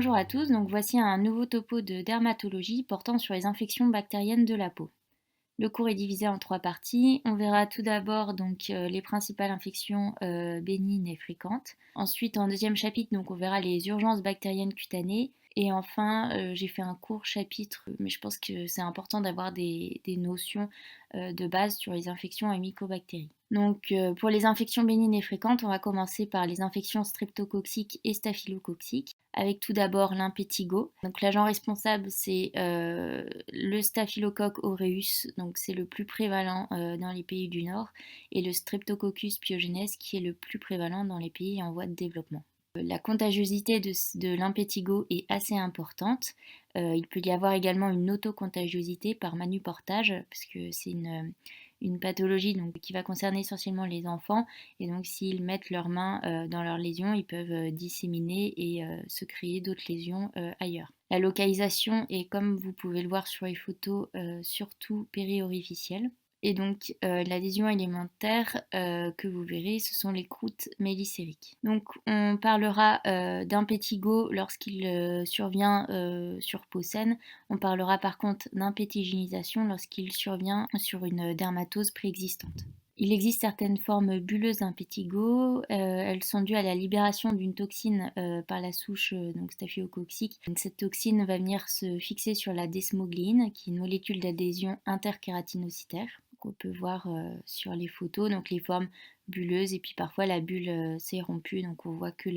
Bonjour à tous, donc voici un nouveau topo de dermatologie portant sur les infections bactériennes de la peau. Le cours est divisé en 3 parties. On verra tout d'abord les principales infections bénignes et fréquentes. Ensuite, en deuxième chapitre, on verra les urgences bactériennes cutanées. Et enfin, j'ai fait un court chapitre, mais je pense que c'est important d'avoir des notions de base sur les infections à mycobactéries. Pour les infections bénignes et fréquentes, on va commencer par les infections streptococciques et staphylococciques, avec tout d'abord l'impétigo. Donc l'agent responsable, c'est le staphylocoque aureus, donc c'est le plus prévalent dans les pays du Nord, et le Streptococcus pyogenes, qui est le plus prévalent dans les pays en voie de développement. La contagiosité de l'impétigo est assez importante. Il peut y avoir également une autocontagiosité par manuportage, parce que c'est une pathologie qui va concerner essentiellement les enfants. Et donc s'ils mettent leurs mains dans leurs lésions, ils peuvent disséminer et se créer d'autres lésions ailleurs. La localisation est, comme vous pouvez le voir sur les photos, surtout périorificielle. Et donc la lésion élémentaire que vous verrez, ce sont les croûtes mélissériques. Donc on parlera d'impétigo lorsqu'il survient sur peau saine. On parlera par contre d'impétiginisation lorsqu'il survient sur une dermatose préexistante. Il existe certaines formes bulleuses d'impétigo. Elles sont dues à la libération d'une toxine par la souche staphylococcique. Cette toxine va venir se fixer sur la desmogléine, qui est une molécule d'adhésion interkératinocytaire qu'on peut voir sur les photos, donc les formes bulleuses, et puis parfois la bulle s'est rompue, donc on voit que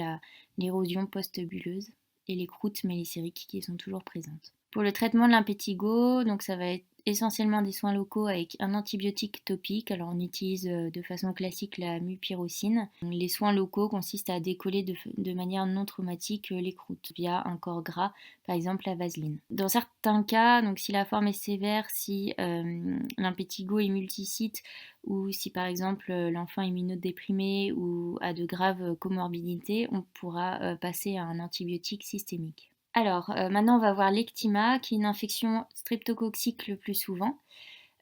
l'érosion post-bulleuse et les croûtes mélissériques qui sont toujours présentes. Pour le traitement de l'impétigo, donc ça va être essentiellement des soins locaux avec un antibiotique topique. Alors on utilise de façon classique la mupirocine. Les soins locaux consistent à décoller de manière non traumatique les croûtes via un corps gras, par exemple la vaseline. Dans certains cas, donc si la forme est sévère, si l'impétigo est multisite ou si par exemple l'enfant est immunodéprimé ou a de graves comorbidités, on pourra passer à un antibiotique systémique. Alors, maintenant on va voir l'ectyma, qui est une infection streptococcique le plus souvent.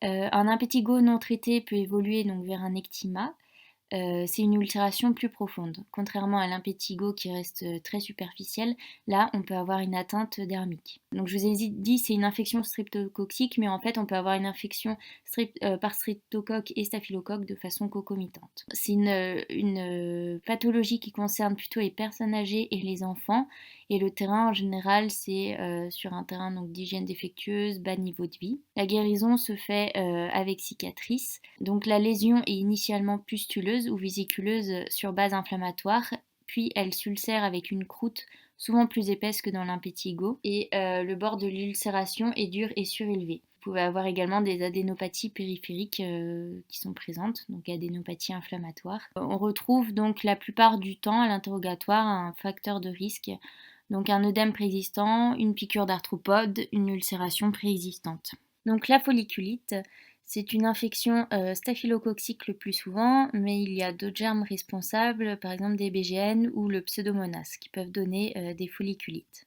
Un impétigo non traité peut évoluer vers un ectyma. C'est une ulcération plus profonde. Contrairement à l'impétigo qui reste très superficielle, là on peut avoir une atteinte dermique. Donc je vous ai dit c'est une infection streptococcique, mais en fait on peut avoir une infection par streptocoque et staphylocoque de façon concomitante. C'est une pathologie qui concerne plutôt les personnes âgées et les enfants, et le terrain en général c'est sur un terrain d'hygiène défectueuse, bas niveau de vie. La guérison se fait avec cicatrice. Donc la lésion est initialement pustuleuse ou vésiculeuse sur base inflammatoire, puis elle s'ulcère avec une croûte souvent plus épaisse que dans l'impétigo, et le bord de l'ulcération est dur et surélevé. Vous pouvez avoir également des adénopathies périphériques qui sont présentes, donc adénopathie inflammatoire. On retrouve donc la plupart du temps à l'interrogatoire un facteur de risque, donc un œdème préexistant, une piqûre d'arthropode, une ulcération préexistante. Donc la folliculite, c'est une infection staphylococcique le plus souvent, mais il y a d'autres germes responsables, par exemple des BGN ou le pseudomonas, qui peuvent donner des folliculites.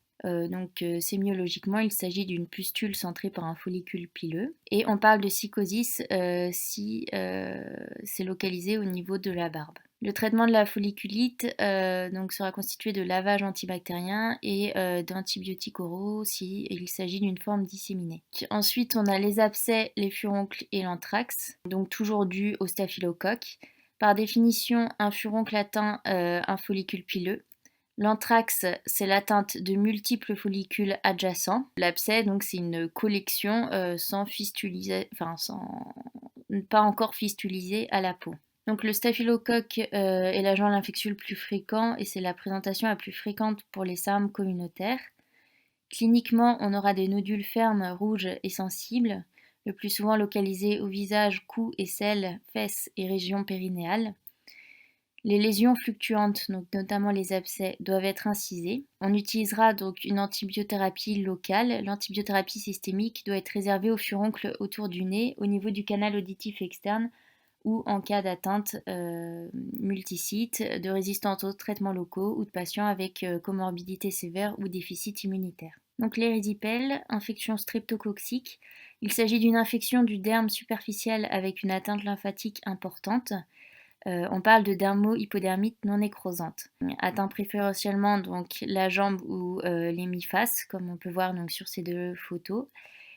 Sémiologiquement, il s'agit d'une pustule centrée par un follicule pileux. Et on parle de psychosis si c'est localisé au niveau de la barbe. Le traitement de la folliculite sera constitué de lavage antibactérien et d'antibiotiques oraux s'il s'agit d'une forme disséminée. Ensuite, on a les abcès, les furoncles et l'anthrax, donc toujours dus au staphylocoque. Par définition, un furoncle atteint un follicule pileux. L'anthrax, c'est l'atteinte de multiples follicules adjacents. L'abcès, donc, c'est une collection pas encore fistulisée à la peau. Donc le staphylocoque est l'agent infectieux le plus fréquent et c'est la présentation la plus fréquente pour les SARM communautaires. Cliniquement, on aura des nodules fermes, rouges et sensibles, le plus souvent localisés au visage, cou, aisselles, fesses et régions périnéales. Les lésions fluctuantes, donc notamment les abcès, doivent être incisées. On utilisera donc une antibiothérapie locale. L'antibiothérapie systémique doit être réservée aux furoncles autour du nez, au niveau du canal auditif externe ou en cas d'atteinte multisite, de résistance aux traitements locaux ou de patients avec comorbidité sévère ou déficit immunitaire. Donc l'érysipèle, infection streptococcique, il s'agit d'une infection du derme superficiel avec une atteinte lymphatique importante. On parle de dermo-hypodermite non nécrosante. Atteint préférentiellement donc la jambe ou l'hémiface, comme on peut voir donc sur ces deux photos.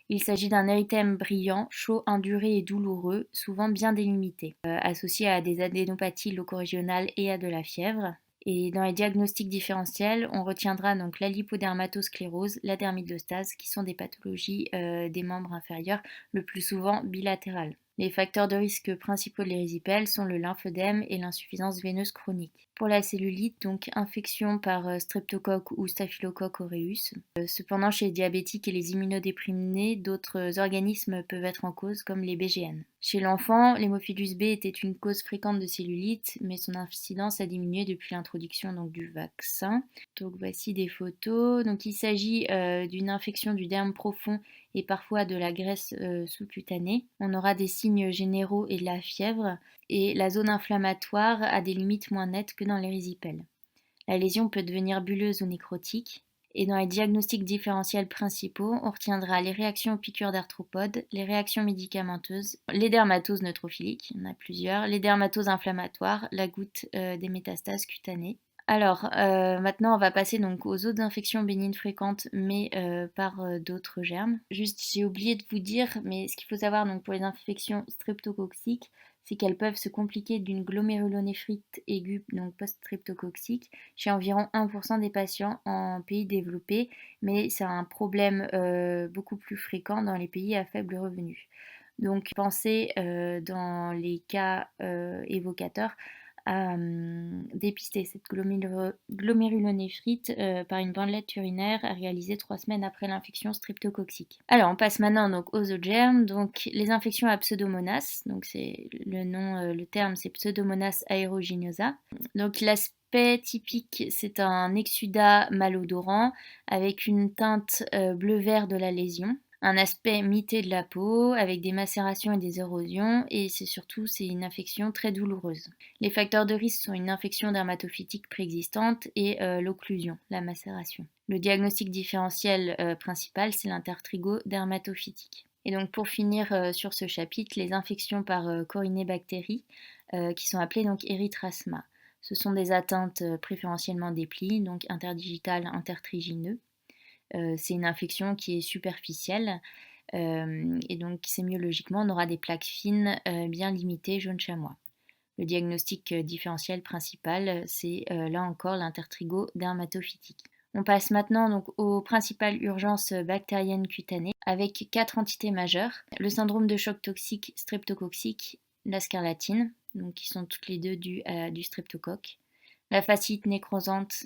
Il s'agit d'un érythème brillant, chaud, induré et douloureux, souvent bien délimité, associé à des adénopathies locorégionales et à de la fièvre. Et dans les diagnostics différentiels, on retiendra donc la lipodermatosclérose, la dermidostase, qui sont des pathologies des membres inférieurs, le plus souvent bilatérales. Les facteurs de risque principaux de l'érysipèle sont le lymphœdème et l'insuffisance veineuse chronique. Pour la cellulite, donc infection par streptocoque ou staphylocoque aureus. Cependant, chez les diabétiques et les immunodéprimés, d'autres organismes peuvent être en cause, comme les BGN. Chez l'enfant, l'hémophilus B était une cause fréquente de cellulite, mais son incidence a diminué depuis l'introduction donc, du vaccin. Donc voici des photos. Donc il s'agit d'une infection du derme profond et parfois de la graisse sous-cutanée. On aura des signes généraux et de la fièvre, et la zone inflammatoire a des limites moins nettes que dans l'érysipèle. La lésion peut devenir bulleuse ou nécrotique. Et dans les diagnostics différentiels principaux, on retiendra les réactions aux piqûres d'arthropodes, les réactions médicamenteuses, les dermatoses neutrophiliques, il y en a plusieurs, les dermatoses inflammatoires, la goutte des métastases cutanées. Alors, maintenant, on va passer donc aux autres infections bénignes fréquentes, mais par d'autres germes. Juste, j'ai oublié de vous dire, mais ce qu'il faut savoir donc, pour les infections streptococciques, c'est qu'elles peuvent se compliquer d'une glomérulonéphrite aiguë, donc post-streptococcique, chez environ 1% des patients en pays développés, mais c'est un problème beaucoup plus fréquent dans les pays à faible revenu. Donc, pensez dans les cas évocateurs à dépister cette glomérulonéphrite par une bandelette urinaire à réaliser 3 semaines après l'infection streptococcique. Alors, on passe maintenant donc aux autres germes. Donc, les infections à Pseudomonas, donc c'est le nom, le terme c'est Pseudomonas aeruginosa. Donc, l'aspect typique, c'est un exsudat malodorant avec une teinte bleu-vert de la lésion, un aspect mité de la peau avec des macérations et des érosions, et c'est une infection très douloureuse. Les facteurs de risque sont une infection dermatophytique préexistante et l'occlusion, la macération. Le diagnostic différentiel principal, c'est l'intertrigo dermatophytique. Et donc pour finir sur ce chapitre, les infections par corynébactéries qui sont appelées donc érythrasma. Ce sont des atteintes préférentiellement des plis, donc interdigitales, intertrigineux. C'est une infection qui est superficielle et donc sémiologiquement, on aura des plaques fines bien limitées jaune chamois. Le diagnostic différentiel principal, c'est là encore l'intertrigo dermatophytique. On passe maintenant donc aux principales urgences bactériennes cutanées avec 4 entités majeures. Le syndrome de choc toxique streptococcique, la scarlatine, donc qui sont toutes les deux dues à du streptocoque. La fasciite nécrosante,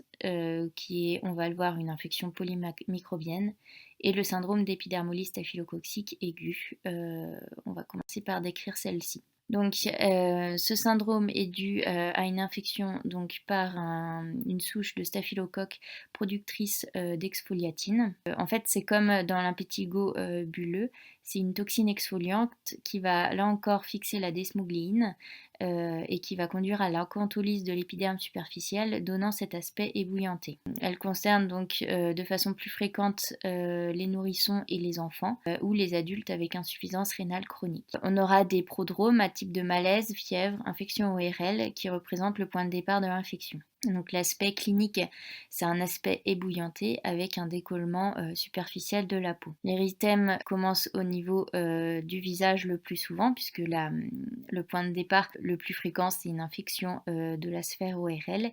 qui est, on va le voir, une infection polymicrobienne, et le syndrome d'épidermolyse staphylococcique aiguë. On va commencer par décrire celle-ci. Donc, ce syndrome est dû à une infection donc, par une souche de staphylocoque productrice d'exfoliatine. En fait, c'est comme dans l'impétigo bulleux, c'est une toxine exfoliante qui va là encore fixer la desmogléine et qui va conduire à l'acantholyse de l'épiderme superficiel, donnant cet aspect ébouillanté. Elle concerne donc de façon plus fréquente les nourrissons et les enfants ou les adultes avec insuffisance rénale chronique. On aura des prodromes à type de malaise, fièvre, infection ORL qui représentent le point de départ de l'infection. Donc l'aspect clinique, c'est un aspect ébouillanté avec un décollement superficiel de la peau. L'érythème commence au niveau du visage le plus souvent puisque le point de départ le plus fréquent c'est une infection de la sphère ORL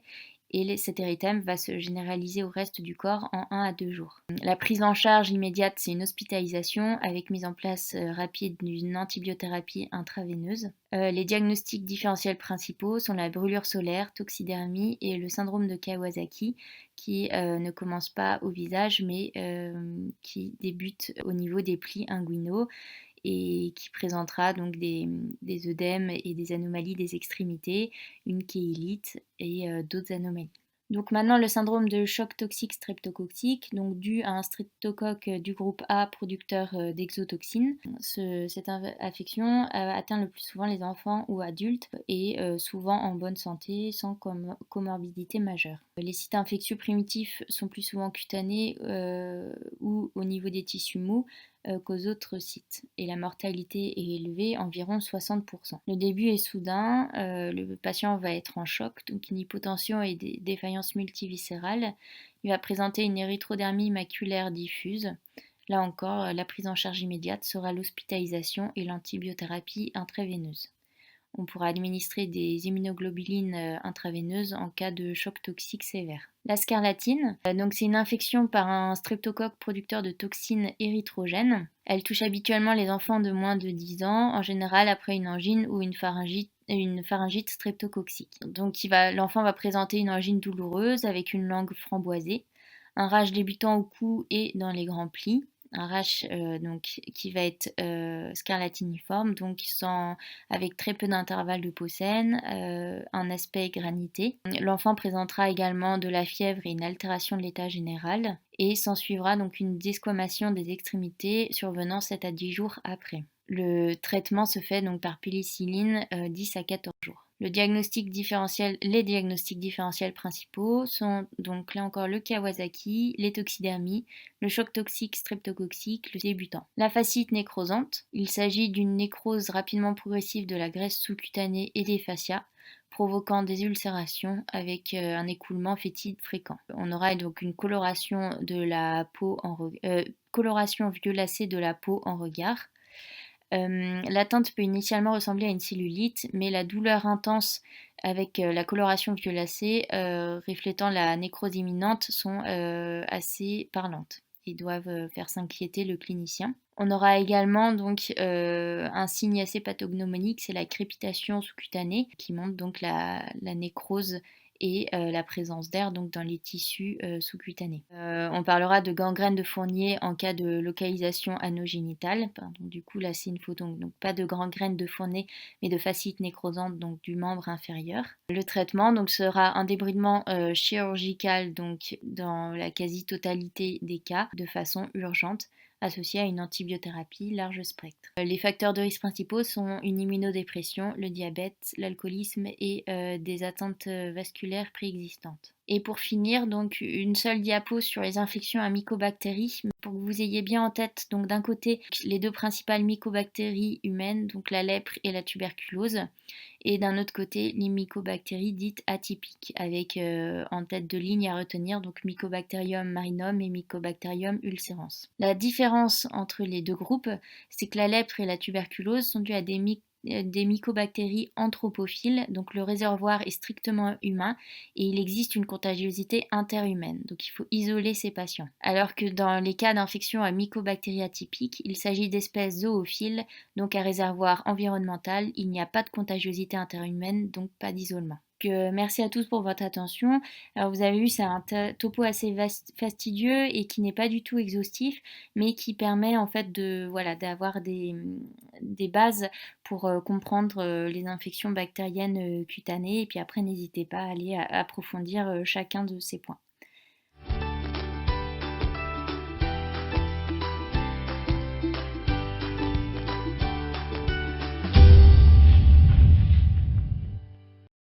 et cet érythème va se généraliser au reste du corps en 1 à 2 jours. La prise en charge immédiate, c'est une hospitalisation avec mise en place rapide d'une antibiothérapie intraveineuse. Les diagnostics différentiels principaux sont la brûlure solaire, toxidermie et le syndrome de Kawasaki qui ne commence pas au visage mais qui débute au niveau des plis inguinaux et qui présentera donc des œdèmes et des anomalies des extrémités, une kéhilite et d'autres anomalies. Donc maintenant le syndrome de choc toxique streptococcique, donc dû à un streptocoque du groupe A producteur d'exotoxines. Cette infection atteint le plus souvent les enfants ou adultes et souvent en bonne santé sans comorbidité majeure. Les sites infectieux primitifs sont plus souvent cutanés ou au niveau des tissus mous, qu'aux autres sites et la mortalité est élevée, environ 60%. Le début est soudain, le patient va être en choc, donc une hypotension et des défaillances multiviscérales. Il va présenter une érythrodermie maculaire diffuse. Là encore, la prise en charge immédiate sera l'hospitalisation et l'antibiothérapie intraveineuse. On pourra administrer des immunoglobulines intraveineuses en cas de choc toxique sévère. La scarlatine, donc c'est une infection par un streptocoque producteur de toxines érythrogènes. Elle touche habituellement les enfants de moins de 10 ans, en général après une angine ou une pharyngite streptococcique. Donc l'enfant va présenter une angine douloureuse avec une langue framboisée, un rash débutant au cou et dans les grands plis, un rash donc, qui va être scarlatiniforme, donc avec très peu d'intervalles de peau saine, un aspect granité. L'enfant présentera également de la fièvre et une altération de l'état général, et s'ensuivra donc une desquamation des extrémités survenant 7 à 10 jours après. Le traitement se fait donc par pénicilline 10 à 14 jours. Les diagnostics différentiels principaux sont donc là encore le Kawasaki, les toxidermies, le choc toxique streptococcique, le débutant. La fasciite nécrosante, il s'agit d'une nécrose rapidement progressive de la graisse sous-cutanée et des fascias, provoquant des ulcérations avec un écoulement fétide fréquent. On aura donc une coloration violacée de la peau en regard. L'atteinte peut initialement ressembler à une cellulite, mais la douleur intense avec la coloration violacée reflétant la nécrose imminente sont assez parlantes et doivent faire s'inquiéter le clinicien. On aura également donc un signe assez pathognomonique, c'est la crépitation sous-cutanée qui montre donc la nécrose et la présence d'air donc dans les tissus sous-cutanés. On parlera de gangrène de fournier en cas de localisation anogénitale. Pardon, du coup là c'est une photo, donc pas de gangrène de fournier mais de fasciite nécrosante donc du membre inférieur. Le traitement donc sera un débridement chirurgical donc dans la quasi-totalité des cas de façon urgente, associé à une antibiothérapie large spectre. Les facteurs de risque principaux sont une immunodépression, le diabète, l'alcoolisme et des atteintes vasculaires préexistantes. Et pour finir, donc une seule diapo sur les infections à mycobactéries, pour que vous ayez bien en tête, donc d'un côté les deux principales mycobactéries humaines, donc la lèpre et la tuberculose, et d'un autre côté les mycobactéries dites atypiques, avec en tête de ligne à retenir donc Mycobacterium marinum et Mycobacterium ulcerans. La différence entre les deux groupes, c'est que la lèpre et la tuberculose sont dues à des mycobactéries anthropophiles, donc le réservoir est strictement humain et il existe une contagiosité interhumaine, donc il faut isoler ces patients. Alors que dans les cas d'infection à mycobactéries atypiques, il s'agit d'espèces zoophiles, donc à réservoir environnemental, il n'y a pas de contagiosité interhumaine, donc pas d'isolement. Merci à tous pour votre attention. Alors vous avez vu, c'est un topo assez fastidieux et qui n'est pas du tout exhaustif, mais qui permet en fait d'avoir des bases pour comprendre les infections bactériennes cutanées. Et puis après, n'hésitez pas à aller approfondir chacun de ces points.